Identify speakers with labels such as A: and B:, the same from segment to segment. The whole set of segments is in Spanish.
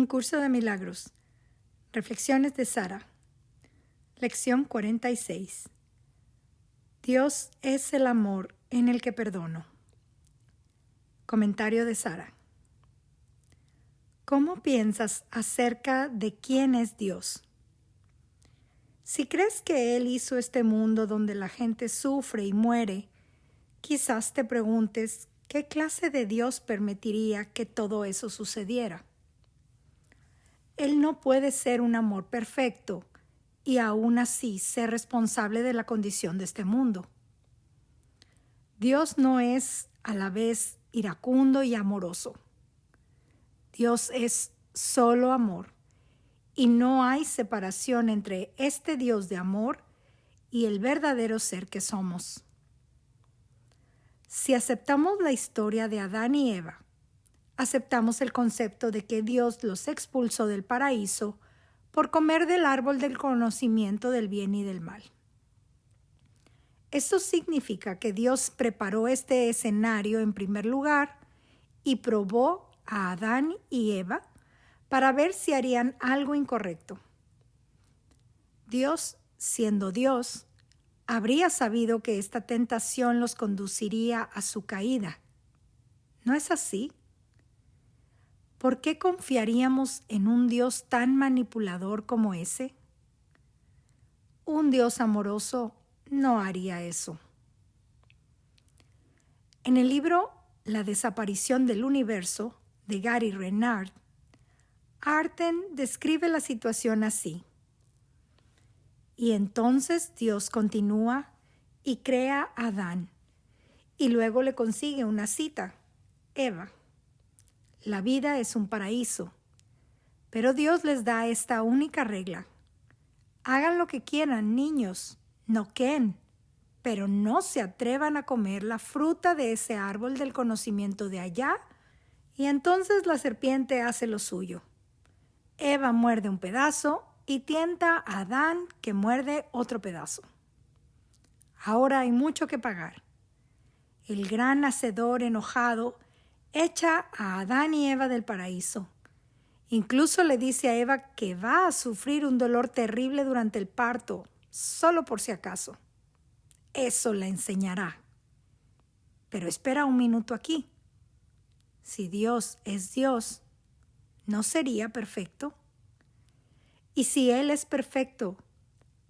A: Un curso de milagros. Reflexiones de Sara. Lección 46. Dios es el amor en el que perdono. Comentario de Sara. ¿Cómo piensas acerca de quién es Dios? Si crees que Él hizo este mundo donde la gente sufre y muere, quizás te preguntes qué clase de Dios permitiría que todo eso sucediera. Él no puede ser un amor perfecto y aún así ser responsable de la condición de este mundo. Dios no es a la vez iracundo y amoroso. Dios es solo amor y no hay separación entre este Dios de amor y el verdadero ser que somos. Si aceptamos la historia de Adán y Eva, aceptamos el concepto de que Dios los expulsó del paraíso por comer del árbol del conocimiento del bien y del mal. Esto significa que Dios preparó este escenario en primer lugar y probó a Adán y Eva para ver si harían algo incorrecto. Dios, siendo Dios, habría sabido que esta tentación los conduciría a su caída. ¿No es así? ¿Por qué confiaríamos en un Dios tan manipulador como ese? Un Dios amoroso no haría eso. En el libro La desaparición del universo de Gary Renard, Arten describe la situación así. Y entonces Dios continúa y crea a Adán y luego le consigue una cita, Eva. La vida es un paraíso, pero Dios les da esta única regla. Hagan lo que quieran, niños, noqueen, pero no se atrevan a comer la fruta de ese árbol del conocimiento de allá, y entonces la serpiente hace lo suyo. Eva muerde un pedazo y tienta a Adán, que muerde otro pedazo. Ahora hay mucho que pagar. El gran hacedor enojado echa a Adán y Eva del paraíso. Incluso le dice a Eva que va a sufrir un dolor terrible durante el parto, solo por si acaso. Eso la enseñará. Pero espera un minuto aquí. Si Dios es Dios, ¿no sería perfecto? Y si Él es perfecto,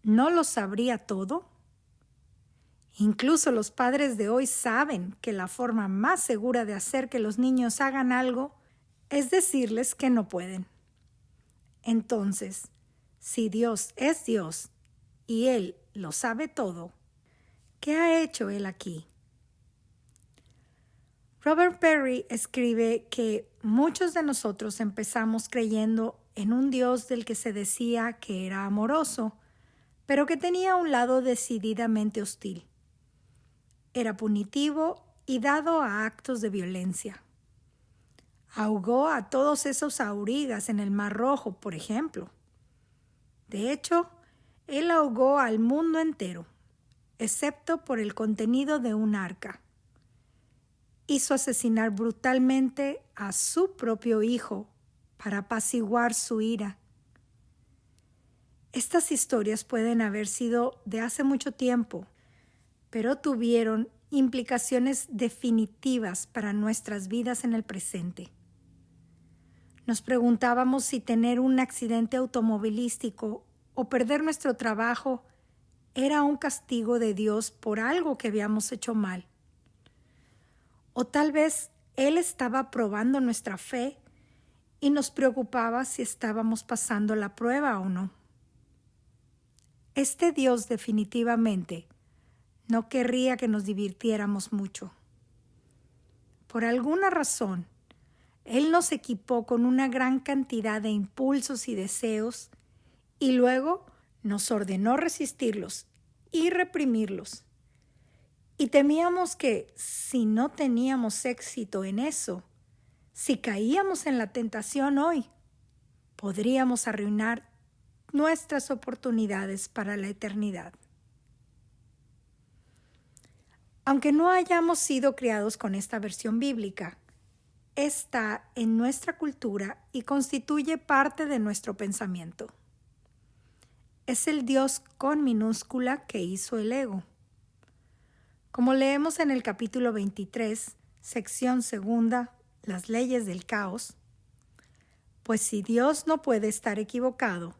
A: ¿no lo sabría todo? Incluso los padres de hoy saben que la forma más segura de hacer que los niños hagan algo es decirles que no pueden. Entonces, si Dios es Dios y Él lo sabe todo, ¿qué ha hecho Él aquí? Robert Perry escribe que muchos de nosotros empezamos creyendo en un Dios del que se decía que era amoroso, pero que tenía un lado decididamente hostil. Era punitivo y dado a actos de violencia. Ahogó a todos esos aurigas en el Mar Rojo, por ejemplo. De hecho, Él ahogó al mundo entero, excepto por el contenido de un arca. Hizo asesinar brutalmente a su propio hijo para apaciguar su ira. Estas historias pueden haber sido de hace mucho tiempo, pero tuvieron implicaciones definitivas para nuestras vidas en el presente. Nos preguntábamos si tener un accidente automovilístico o perder nuestro trabajo era un castigo de Dios por algo que habíamos hecho mal. O tal vez Él estaba probando nuestra fe y nos preocupaba si estábamos pasando la prueba o no. Este Dios definitivamente no querría que nos divirtiéramos mucho. Por alguna razón, Él nos equipó con una gran cantidad de impulsos y deseos y luego nos ordenó resistirlos y reprimirlos. Y temíamos que si no teníamos éxito en eso, si caíamos en la tentación hoy, podríamos arruinar nuestras oportunidades para la eternidad. Aunque no hayamos sido criados con esta versión bíblica, está en nuestra cultura y constituye parte de nuestro pensamiento. Es el Dios con minúscula que hizo el ego. Como leemos en el capítulo 23, sección segunda, las leyes del caos, pues si Dios no puede estar equivocado,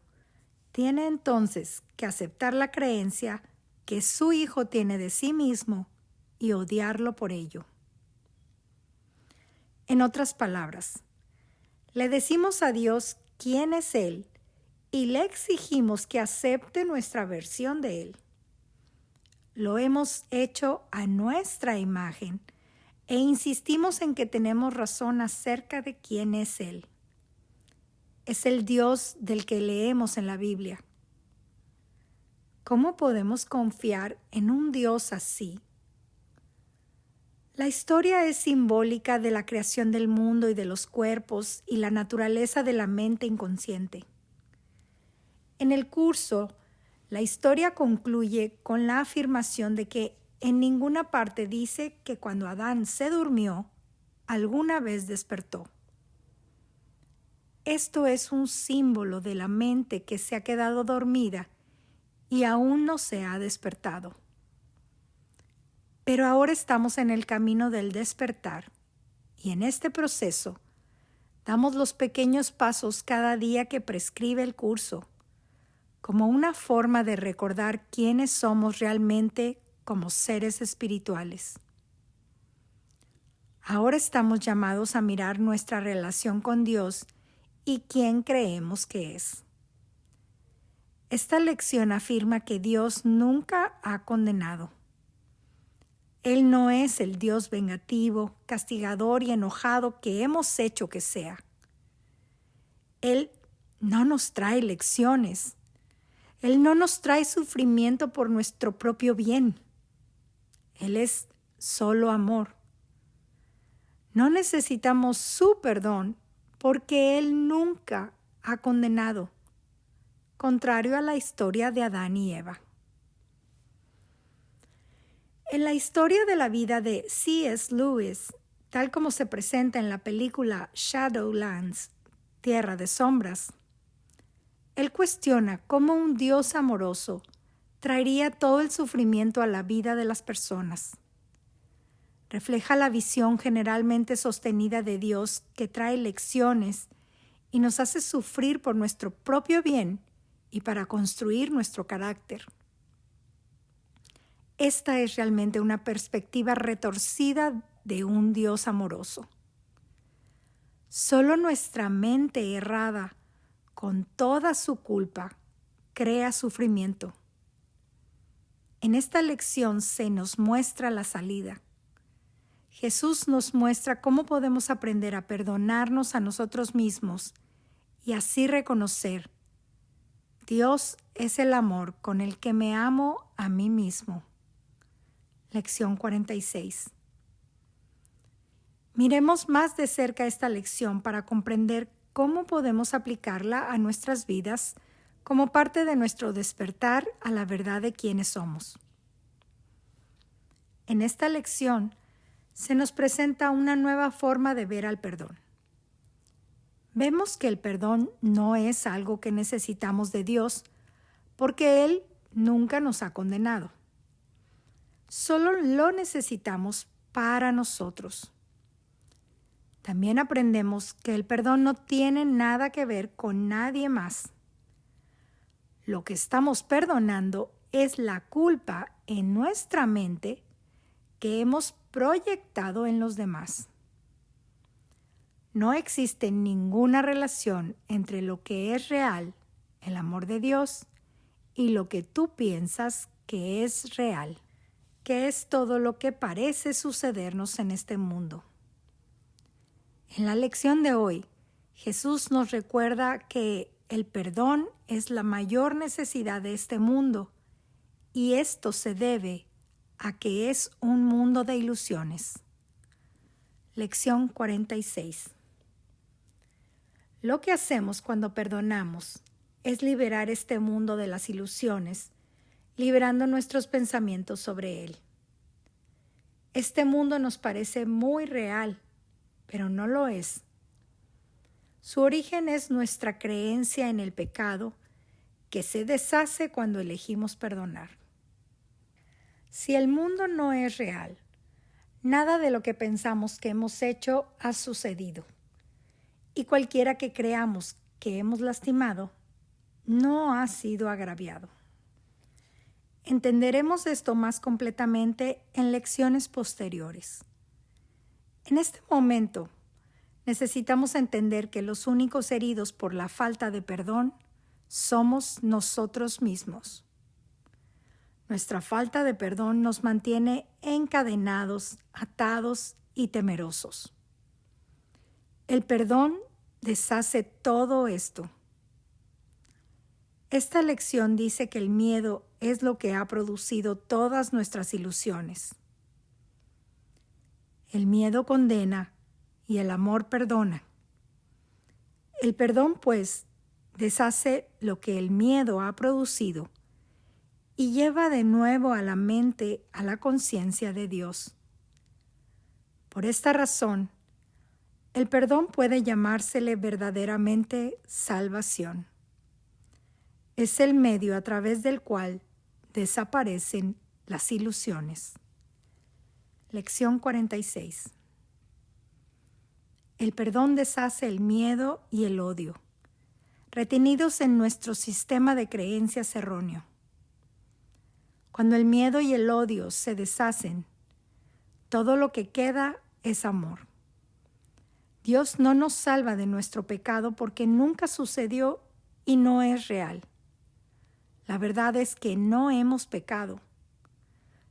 A: tiene entonces que aceptar la creencia que su Hijo tiene de sí mismo y odiarlo por ello. En otras palabras, le decimos a Dios quién es Él y le exigimos que acepte nuestra versión de Él. Lo hemos hecho a nuestra imagen e insistimos en que tenemos razón acerca de quién es Él. Es el Dios del que leemos en la Biblia. ¿Cómo podemos confiar en un Dios así? La historia es simbólica de la creación del mundo y de los cuerpos y la naturaleza de la mente inconsciente. En el curso, la historia concluye con la afirmación de que en ninguna parte dice que cuando Adán se durmió, alguna vez despertó. Esto es un símbolo de la mente que se ha quedado dormida y aún no se ha despertado. Pero ahora estamos en el camino del despertar y en este proceso damos los pequeños pasos cada día que prescribe el curso, como una forma de recordar quiénes somos realmente como seres espirituales. Ahora estamos llamados a mirar nuestra relación con Dios y quién creemos que es. Esta lección afirma que Dios nunca ha condenado. Él no es el Dios vengativo, castigador y enojado que hemos hecho que sea. Él no nos trae lecciones. Él no nos trae sufrimiento por nuestro propio bien. Él es solo amor. No necesitamos su perdón porque Él nunca ha condenado, contrario a la historia de Adán y Eva. En la historia de la vida de C.S. Lewis, tal como se presenta en la película Shadowlands, Tierra de Sombras, él cuestiona cómo un Dios amoroso traería todo el sufrimiento a la vida de las personas. Refleja la visión generalmente sostenida de Dios que trae lecciones y nos hace sufrir por nuestro propio bien y para construir nuestro carácter. Esta es realmente una perspectiva retorcida de un Dios amoroso. Solo nuestra mente errada, con toda su culpa, crea sufrimiento. En esta lección se nos muestra la salida. Jesús nos muestra cómo podemos aprender a perdonarnos a nosotros mismos y así reconocer: Dios es el amor con el que me amo a mí mismo. Lección 46. Miremos más de cerca esta lección para comprender cómo podemos aplicarla a nuestras vidas como parte de nuestro despertar a la verdad de quiénes somos. En esta lección se nos presenta una nueva forma de ver al perdón. Vemos que el perdón no es algo que necesitamos de Dios porque Él nunca nos ha condenado. Solo lo necesitamos para nosotros. También aprendemos que el perdón no tiene nada que ver con nadie más. Lo que estamos perdonando es la culpa en nuestra mente que hemos proyectado en los demás. No existe ninguna relación entre lo que es real, el amor de Dios, y lo que tú piensas que es real, que es todo lo que parece sucedernos en este mundo. En la lección de hoy, Jesús nos recuerda que el perdón es la mayor necesidad de este mundo y esto se debe a que es un mundo de ilusiones. Lección 46. Lo que hacemos cuando perdonamos es liberar este mundo de las ilusiones, liberando nuestros pensamientos sobre él. Este mundo nos parece muy real, pero no lo es. Su origen es nuestra creencia en el pecado que se deshace cuando elegimos perdonar. Si el mundo no es real, nada de lo que pensamos que hemos hecho ha sucedido. Y cualquiera que creamos que hemos lastimado no ha sido agraviado. Entenderemos esto más completamente en lecciones posteriores. En este momento, necesitamos entender que los únicos heridos por la falta de perdón somos nosotros mismos. Nuestra falta de perdón nos mantiene encadenados, atados y temerosos. El perdón deshace todo esto. Esta lección dice que el miedo es lo que ha producido todas nuestras ilusiones. El miedo condena y el amor perdona. El perdón, pues, deshace lo que el miedo ha producido y lleva de nuevo a la mente a la conciencia de Dios. Por esta razón, el perdón puede llamársele verdaderamente salvación. Es el medio a través del cual desaparecen las ilusiones. Lección 46. El perdón deshace el miedo y el odio, retenidos en nuestro sistema de creencias erróneo. Cuando el miedo y el odio se deshacen, todo lo que queda es amor. Dios no nos salva de nuestro pecado porque nunca sucedió y no es real. La verdad es que no hemos pecado.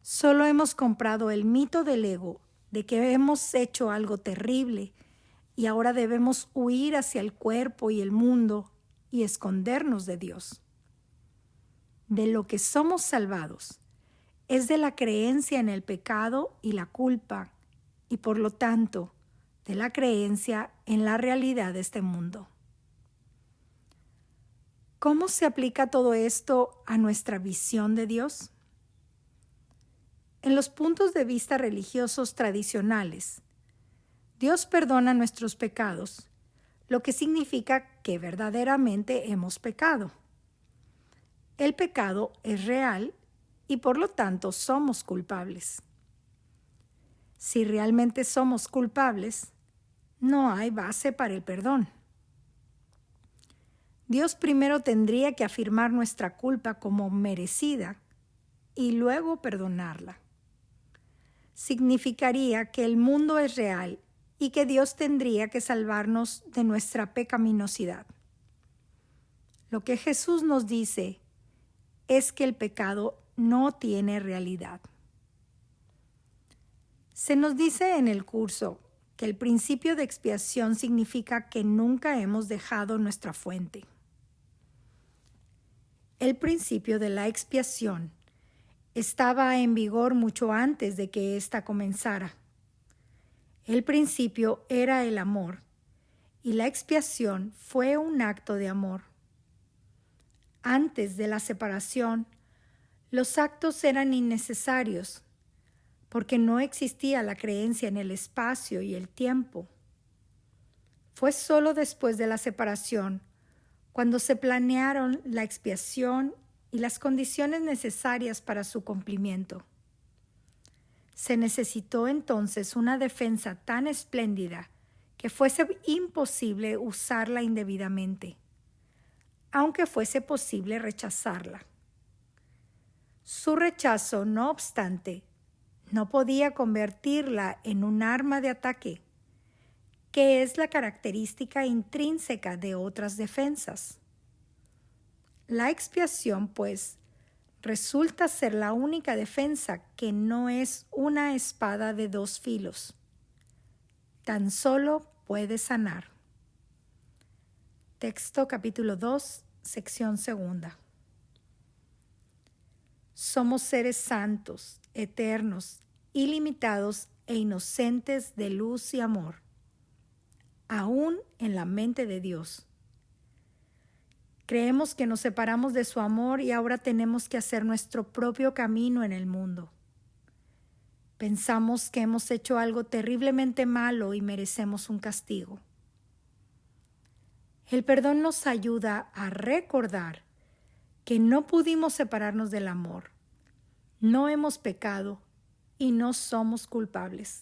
A: Solo hemos comprado el mito del ego de que hemos hecho algo terrible y ahora debemos huir hacia el cuerpo y el mundo y escondernos de Dios. De lo que somos salvados es de la creencia en el pecado y la culpa y por lo tanto de la creencia en la realidad de este mundo. ¿Cómo se aplica todo esto a nuestra visión de Dios? En los puntos de vista religiosos tradicionales, Dios perdona nuestros pecados, lo que significa que verdaderamente hemos pecado. El pecado es real y por lo tanto somos culpables. Si realmente somos culpables, no hay base para el perdón. Dios primero tendría que afirmar nuestra culpa como merecida y luego perdonarla. Significaría que el mundo es real y que Dios tendría que salvarnos de nuestra pecaminosidad. Lo que Jesús nos dice es que el pecado no tiene realidad. Se nos dice en el curso que el principio de expiación significa que nunca hemos dejado nuestra fuente. El principio de la expiación estaba en vigor mucho antes de que ésta comenzara. El principio era el amor y la expiación fue un acto de amor. Antes de la separación, los actos eran innecesarios porque no existía la creencia en el espacio y el tiempo. Fue solo después de la separación cuando se planearon la expiación y las condiciones necesarias para su cumplimiento. Se necesitó entonces una defensa tan espléndida que fuese imposible usarla indebidamente, aunque fuese posible rechazarla. Su rechazo, no obstante, no podía convertirla en un arma de ataque, que es la característica intrínseca de otras defensas. La expiación, pues, resulta ser la única defensa que no es una espada de dos filos. Tan solo puede sanar. Texto capítulo 2, sección 2. Somos seres santos, eternos, ilimitados e inocentes de luz y amor, aún en la mente de Dios. Creemos que nos separamos de su amor y ahora tenemos que hacer nuestro propio camino en el mundo. Pensamos que hemos hecho algo terriblemente malo y merecemos un castigo. El perdón nos ayuda a recordar que no pudimos separarnos del amor, no hemos pecado y no somos culpables.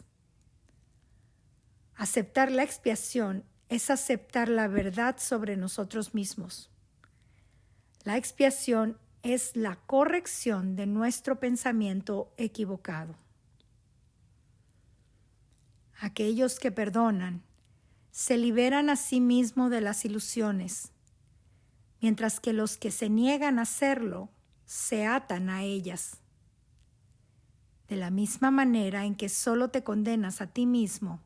A: Aceptar la expiación es aceptar la verdad sobre nosotros mismos. La expiación es la corrección de nuestro pensamiento equivocado. Aquellos que perdonan se liberan a sí mismos de las ilusiones, mientras que los que se niegan a hacerlo se atan a ellas. De la misma manera en que solo te condenas a ti mismo,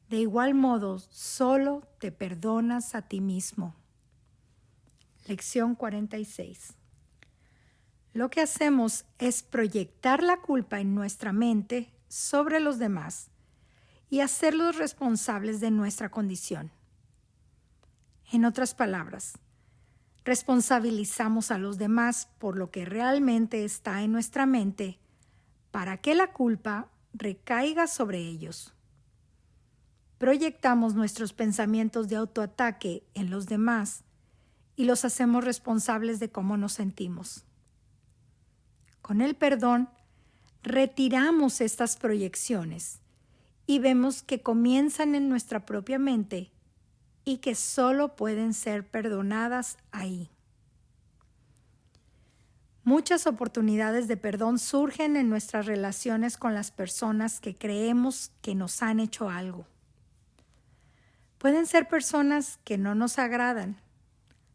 A: de igual modo solo te perdonas a ti mismo. Lección 46. Lo que hacemos es proyectar la culpa en nuestra mente sobre los demás y hacerlos responsables de nuestra condición. En otras palabras, responsabilizamos a los demás por lo que realmente está en nuestra mente para que la culpa recaiga sobre ellos. Proyectamos nuestros pensamientos de autoataque en los demás y los hacemos responsables de cómo nos sentimos. Con el perdón, retiramos estas proyecciones y vemos que comienzan en nuestra propia mente y que solo pueden ser perdonadas ahí. Muchas oportunidades de perdón surgen en nuestras relaciones con las personas que creemos que nos han hecho algo. Pueden ser personas que no nos agradan,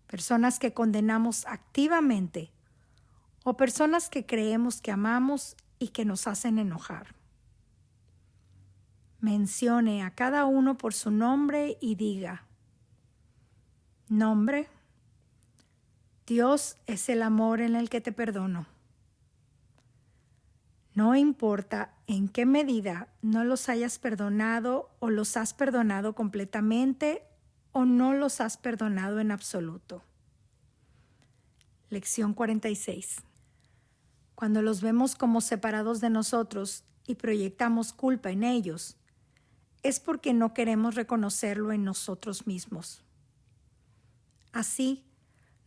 A: personas que condenamos activamente o personas que creemos que amamos y que nos hacen enojar. Mencione a cada uno por su nombre y diga: nombre, Dios es el amor en el que te perdono. No importa en qué medida no los hayas perdonado o los has perdonado completamente o no los has perdonado en absoluto. Lección 46. Cuando los vemos como separados de nosotros y proyectamos culpa en ellos, es porque no queremos reconocerlo en nosotros mismos. Así,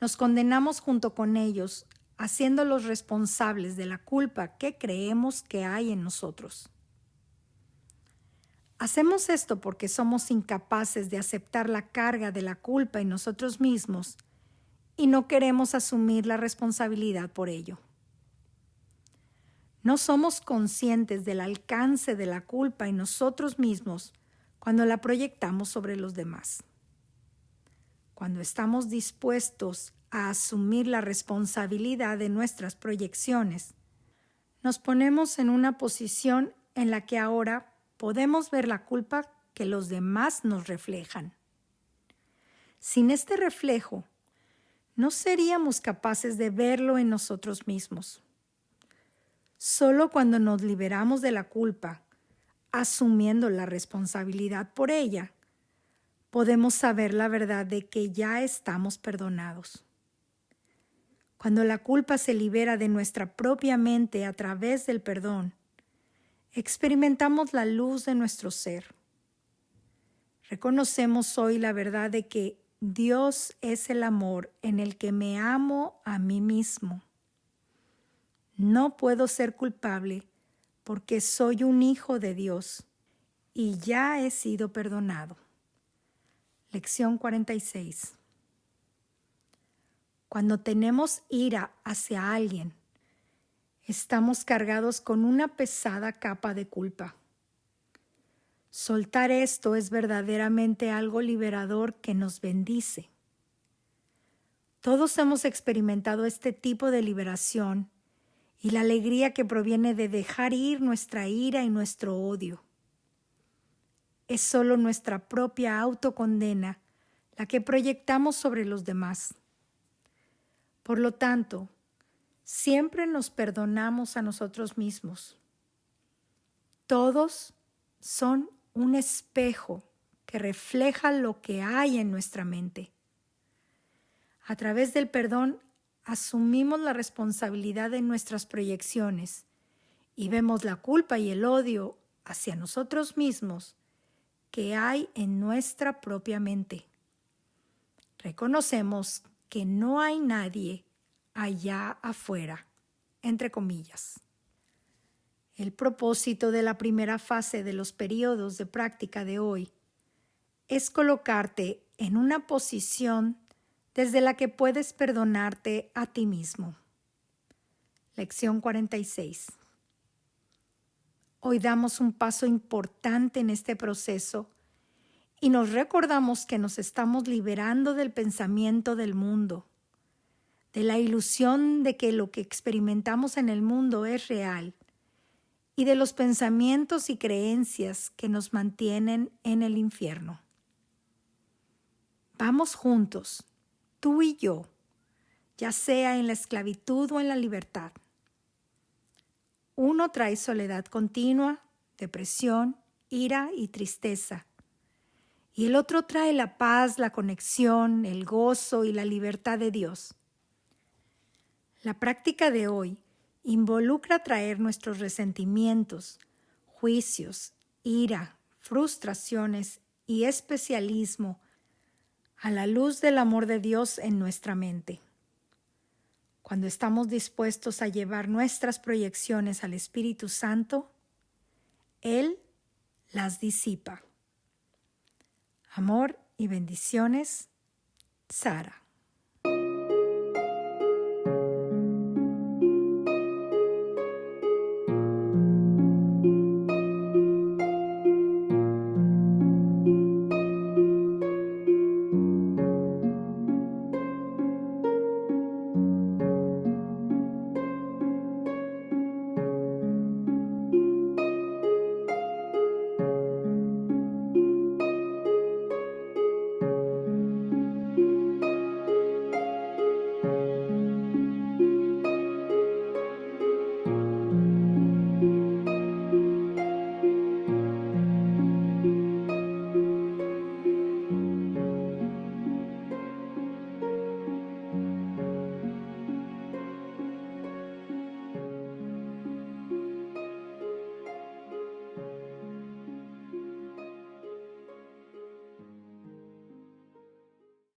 A: nos condenamos junto con ellos, haciéndolos responsables de la culpa que creemos que hay en nosotros. Hacemos esto porque somos incapaces de aceptar la carga de la culpa en nosotros mismos y no queremos asumir la responsabilidad por ello. No somos conscientes del alcance de la culpa en nosotros mismos cuando la proyectamos sobre los demás. Cuando estamos dispuestos a asumir la responsabilidad de nuestras proyecciones, nos ponemos en una posición en la que ahora podemos ver la culpa que los demás nos reflejan. Sin este reflejo, no seríamos capaces de verlo en nosotros mismos. Solo cuando nos liberamos de la culpa, asumiendo la responsabilidad por ella, podemos saber la verdad de que ya estamos perdonados. Cuando la culpa se libera de nuestra propia mente a través del perdón, experimentamos la luz de nuestro ser. Reconocemos hoy la verdad de que Dios es el amor en el que me amo a mí mismo. No puedo ser culpable porque soy un hijo de Dios y ya he sido perdonado. Lección 46. Cuando tenemos ira hacia alguien, estamos cargados con una pesada capa de culpa. Soltar esto es verdaderamente algo liberador que nos bendice. Todos hemos experimentado este tipo de liberación y la alegría que proviene de dejar ir nuestra ira y nuestro odio. Es solo nuestra propia autocondena la que proyectamos sobre los demás. Por lo tanto, siempre nos perdonamos a nosotros mismos. Todos son un espejo que refleja lo que hay en nuestra mente. A través del perdón, asumimos la responsabilidad de nuestras proyecciones y vemos la culpa y el odio hacia nosotros mismos que hay en nuestra propia mente. Reconocemos que no hay nadie allá afuera, entre comillas. El propósito de la primera fase de los periodos de práctica de hoy es colocarte en una posición desde la que puedes perdonarte a ti mismo. Lección 46. Hoy damos un paso importante en este proceso y nos recordamos que nos estamos liberando del pensamiento del mundo, de la ilusión de que lo que experimentamos en el mundo es real y de los pensamientos y creencias que nos mantienen en el infierno. Vamos juntos, tú y yo, ya sea en la esclavitud o en la libertad. Uno trae soledad continua, depresión, ira y tristeza. Y el otro trae la paz, la conexión, el gozo y la libertad de Dios. La práctica de hoy involucra traer nuestros resentimientos, juicios, ira, frustraciones y especialismo a la luz del amor de Dios en nuestra mente. Cuando estamos dispuestos a llevar nuestras proyecciones al Espíritu Santo, Él las disipa. Amor y bendiciones, Sara.